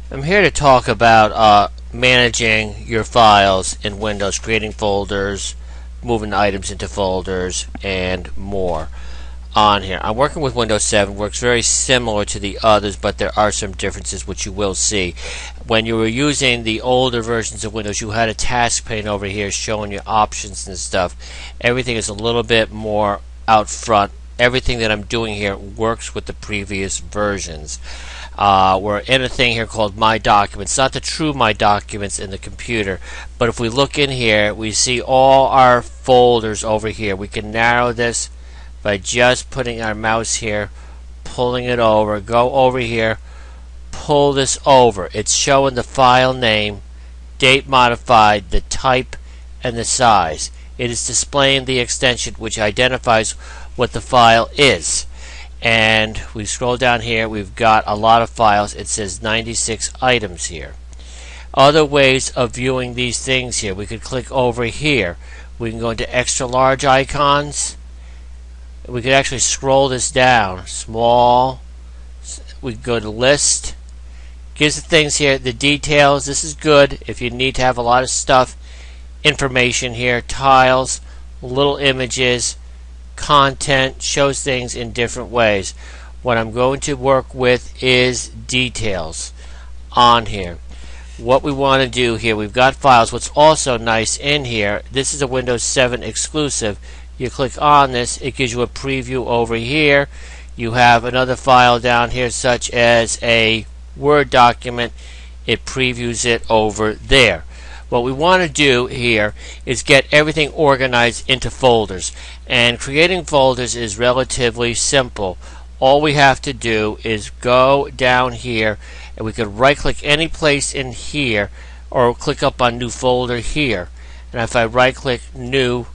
I'm here to talk about managing your files in Windows, creating folders, moving items into folders, and more on here. I'm working with Windows 7. Works very similar to the others, but there are some differences which you will see. When you were using the older versions of Windows, you had a task pane over here showing you options and stuff. Everything is a little bit more out front. Everything that I'm doing here works with the previous versions. We're in a thing here called My Documents. Not the true My Documents in the computer, but if we look in here, we see all our folders over here. We can narrow this by just putting our mouse here, pulling it over, go over here, pull this over. It's showing the file name, date modified, the type, and the size. It is displaying the extension which identifies what the file is. And we scroll down here, we've got a lot of files. It says 96 items here. Other ways of viewing these things here, we could click over here. We can go into extra large icons. We could actually scroll this down. Small. We can go to list. Gives the things here, the details. This is good if you need to have a lot of stuff. Information here, tiles, little images, content, shows things in different ways. What I'm going to work with is details on here. What we want to do here, we've got files. What's also nice in here, this is a Windows 7 exclusive. You click on this, it gives you a preview over here. You have another file down here such as a Word document. It previews it over there. What we want to do here is get everything organized into folders. And creating folders is relatively simple. All we have to do is go down here, and we can right click any place in here or click up on new folder here. And if I right click new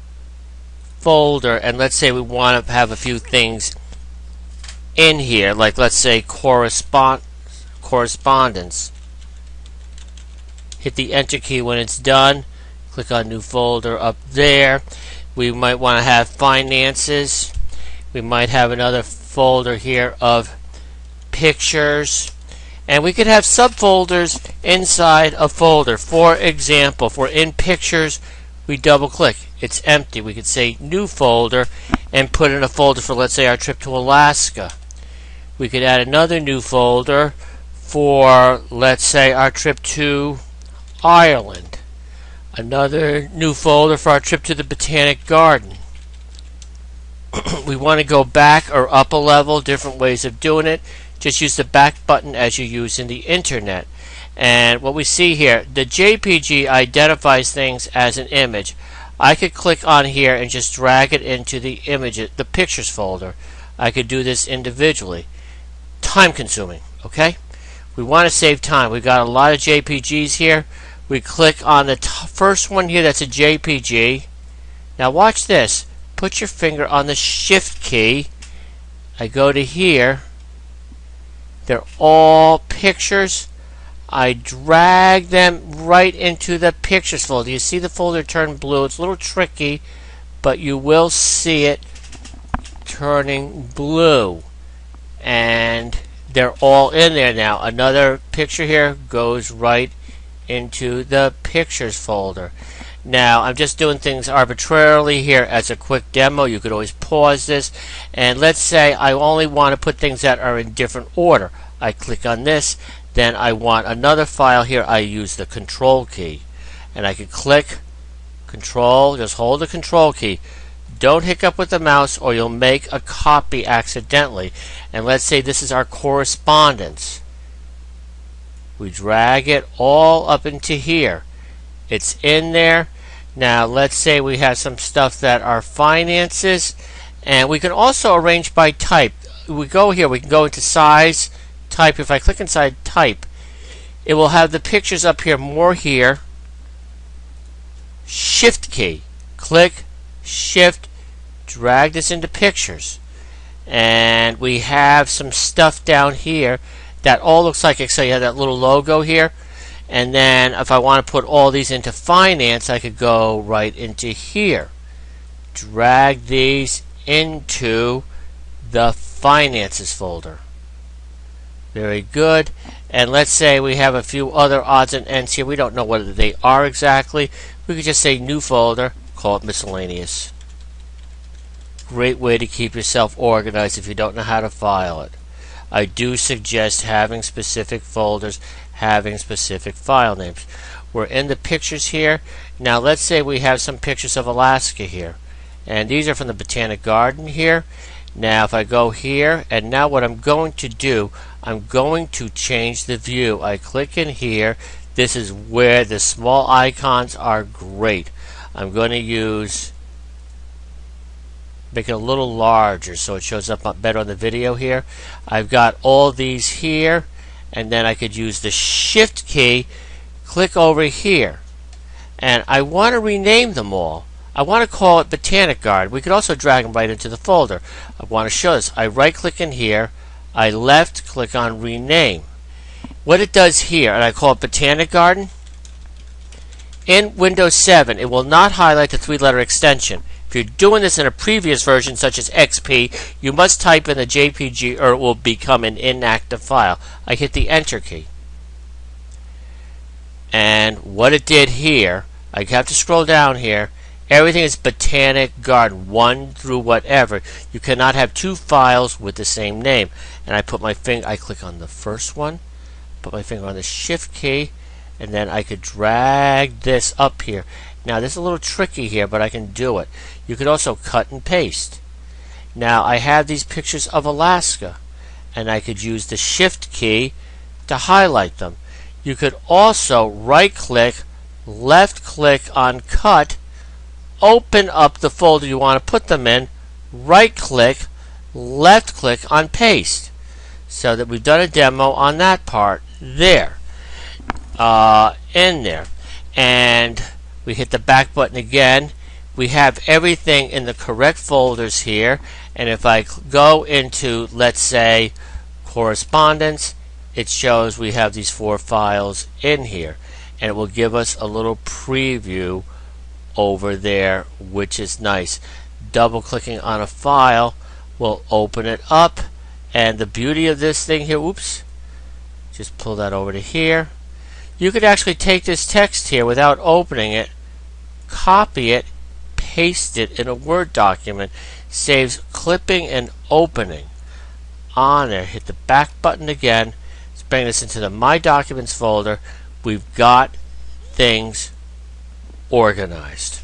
folder, and let's say we want to have a few things in here, like let's say correspondence. Hit the enter key when it's done. Click on new folder up there. We might want to have finances. We might have another folder here of pictures. And we could have subfolders inside a folder. For example, if we're in pictures, we double click. It's empty. We could say new folder and put in a folder for, let's say, our trip to Alaska. We could add another new folder for, let's say, our trip to Ireland. Another new folder for our trip to the Botanic Garden. We want to go back or up a level, different ways of doing it. Just use the back button as you use in the internet. And what we see here, the JPG identifies things as an image. I could click on here and just drag it into the the pictures folder. I could do this individually. Time consuming, okay? We want to save time. We've got a lot of JPGs here. We click on the first one here that's a JPG. Now watch this. Put your finger on the shift key. I go to here. They're all pictures. I drag them right into the pictures folder. You see the folder turn blue. It's a little tricky, but you will see it turning blue. And they're all in there now. Another picture here goes right into the pictures folder. Now I'm just doing things arbitrarily here as a quick demo. You could always pause this, and let's say I only want to put things that are in different order. I click on this, then I want another file here. I use the control key, and I could click control, just hold the control key. Don't hiccup with the mouse or you'll make a copy accidentally. And let's say this is our correspondence. We drag it all up into here. It's in there. Now let's say we have some stuff that are finances, and we can also arrange by type. We go here, we can go into size, type. If I click inside type, it will have the pictures up here, more here. Shift key, click, shift, drag this into pictures. And we have some stuff down here that all looks like, so you have that little logo here. And then if I want to put all these into finance, I could go right into here. Drag these into the finances folder. Very good. And let's say we have a few other odds and ends here. We don't know what they are exactly. We could just say new folder, call it miscellaneous. Great way to keep yourself organized if you don't know how to file it. I do suggest having specific folders, having specific file names. We're in the pictures here. Now let's say we have some pictures of Alaska here. And these are from the Botanic Garden here. Now if I go here, and now what I'm going to do, I'm going to change the view. I click in here. This is where the small icons are great. I'm going to make it a little larger so it shows up better on the video here. I've got all these here, and then I could use the Shift key, click over here, and I want to rename them all. I want to call it Botanic Garden. We could also drag them right into the folder. I want to show this. I right click in here, I left click on rename. What it does here, and I call it Botanic Garden, in Windows 7 it will not highlight the 3-letter extension. If you're doing this in a previous version such as XP, you must type in the JPG or it will become an inactive file. I hit the Enter key. And what it did here, I have to scroll down here, everything is Botanic Garden, 1 through whatever. You cannot have 2 files with the same name. And I click on the first one, put my finger on the Shift key, and then I could drag this up here. Now this is a little tricky here, but I can do it. You could also cut and paste. Now I have these pictures of Alaska, and I could use the Shift key to highlight them. You could also right click, left click on cut, open up the folder you want to put them in, right click, left click on paste. So that we've done a demo on that part there. In there. And we hit the back button again. We have everything in the correct folders here. And if I go into, let's say, correspondence, it shows we have these 4 files in here. And it will give us a little preview over there, which is nice. Double clicking on a file will open it up. And the beauty of this thing here, oops, just pull that over to here. You could actually take this text here without opening it, copy it, paste it in a Word document. Saves clipping and opening on there. Hit the back button again. Let's bring this into the My Documents folder. We've got things organized.